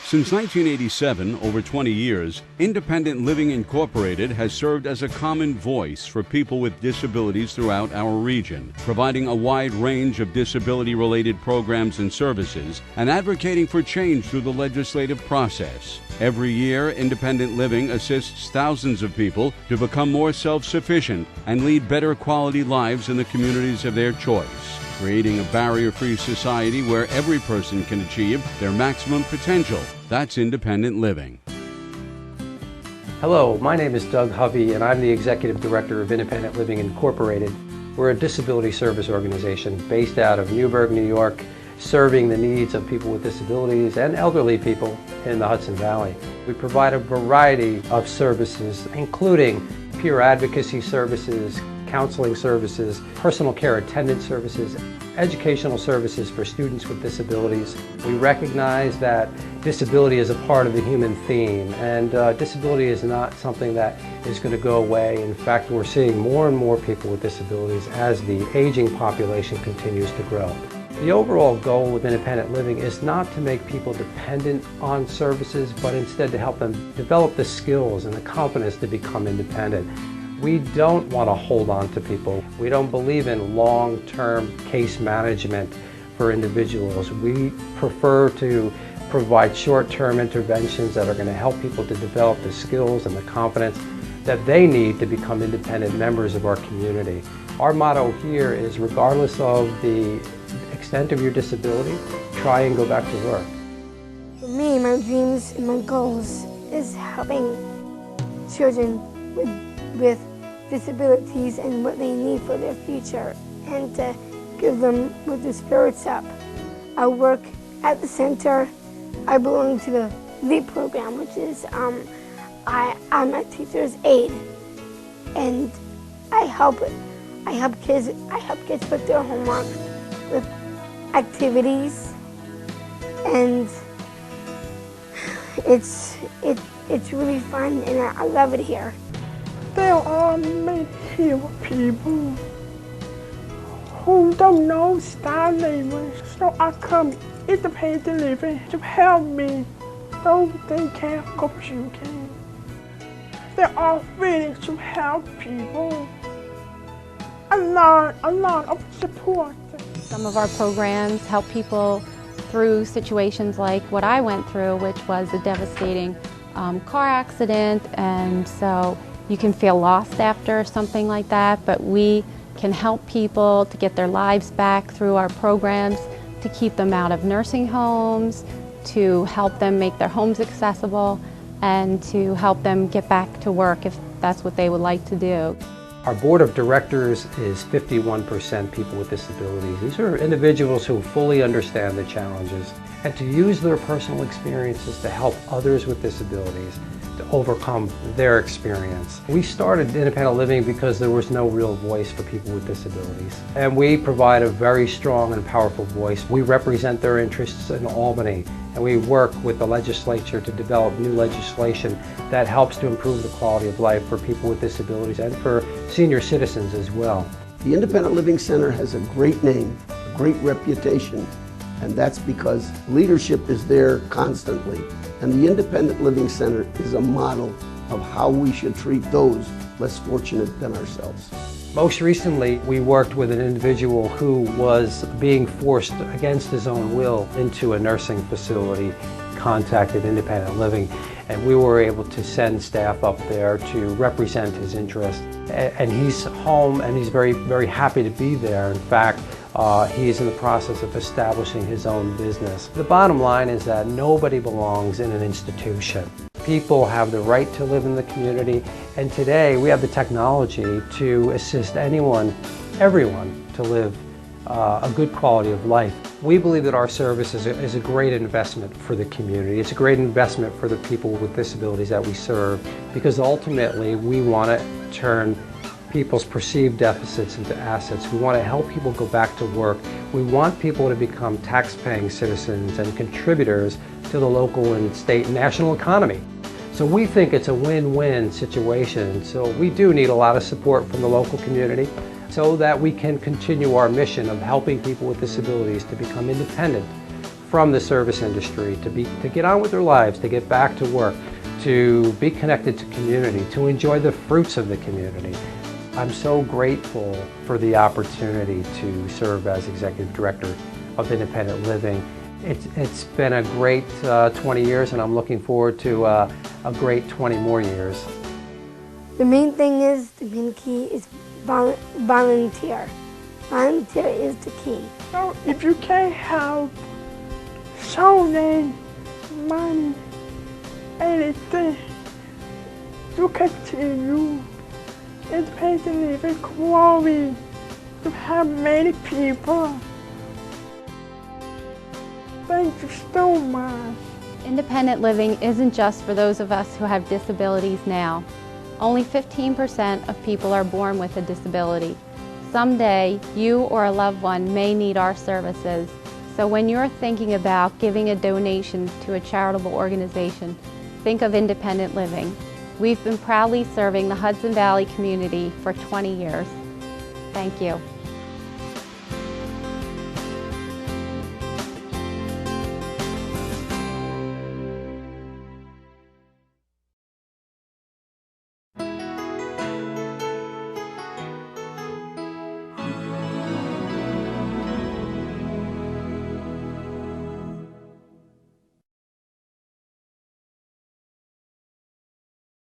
Since 1987, over 20 years, Independent Living Incorporated has served as a common voice for people with disabilities throughout our region, providing a wide range of disability-related programs and services and advocating for change through the legislative process. Every year, Independent Living assists thousands of people to become more self-sufficient and lead better quality lives in the communities of their choice, creating a barrier-free society where every person can achieve their maximum potential. That's Independent Living. Hello, my name is Doug Hovey and I'm the Executive Director of Independent Living Incorporated. We're a disability service organization based out of Newburgh, New York, serving the needs of people with disabilities and elderly people in the Hudson Valley. We provide a variety of services, including peer advocacy services, counseling services, personal care attendant services, educational services for students with disabilities. We recognize that disability is a part of the human theme, and disability is not something that is going to go away. In fact, we're seeing more and more people with disabilities as the aging population continues to grow. The overall goal of independent living is not to make people dependent on services, but instead to help them develop the skills and the confidence to become independent. We don't want to hold on to people. We don't believe in long-term case management for individuals. We prefer to provide short-term interventions that are going to help people to develop the skills and the confidence that they need to become independent members of our community. Our motto here is, regardless of the extent of your disability, try and go back to work. For me, my dreams and my goals is helping children with disabilities and what they need for their future, and to give them with their spirits up. I work at the center. I belong to the LEAP program, which is I'm a teacher's aide, and I help kids with their homework, with activities, and it's really fun, and I love it here. There are many people who don't know style living, so I come independent living to help me so they can accomplish can. There are willing to help people. A lot of support. Some of our programs help people through situations like what I went through, which was a devastating car accident, and so you can feel lost after something like that, but we can help people to get their lives back through our programs, to keep them out of nursing homes, to help them make their homes accessible, and to help them get back to work if that's what they would like to do. Our board of directors is 51% people with disabilities. These are individuals who fully understand the challenges and to use their personal experiences to help others with disabilities to overcome their experience. We started independent living because there was no real voice for people with disabilities. And we provide a very strong and powerful voice. We represent their interests in Albany, and we work with the legislature to develop new legislation that helps to improve the quality of life for people with disabilities and for senior citizens as well. The Independent Living Center has a great name, a great reputation, and that's because leadership is there constantly. And the Independent Living Center is a model of how we should treat those less fortunate than ourselves. Most recently, we worked with an individual who was being forced against his own will into a nursing facility, contacted Independent Living, and we were able to send staff up there to represent his interests. And he's home and he's very, very happy to be there. In fact, he's in the process of establishing his own business. The bottom line is that nobody belongs in an institution. People have the right to live in the community, and today we have the technology to assist anyone, everyone, to live a good quality of life. We believe that our service is a great investment for the community. It's a great investment for the people with disabilities that we serve, because ultimately we want to turn people's perceived deficits into assets. We want to help people go back to work. We want people to become tax-paying citizens and contributors to the local and state and national economy. So we think it's a win-win situation. So we do need a lot of support from the local community so that we can continue our mission of helping people with disabilities to become independent from the service industry to get on with their lives, to get back to work, to be connected to community, to enjoy the fruits of the community. I'm so grateful for the opportunity to serve as Executive Director of Independent Living. It's been a great 20 years, and I'm looking forward to a great 20 more years. The main thing is, the main key is volunteer. Volunteer is the key. So if you can't help, donate money, anything, to continue independent living growing, to help many people. Thank you so much. Independent living isn't just for those of us who have disabilities now. Only 15% of people are born with a disability. Someday, you or a loved one may need our services. So when you're thinking about giving a donation to a charitable organization, think of Independent Living. We've been proudly serving the Hudson Valley community for 20 years. Thank you.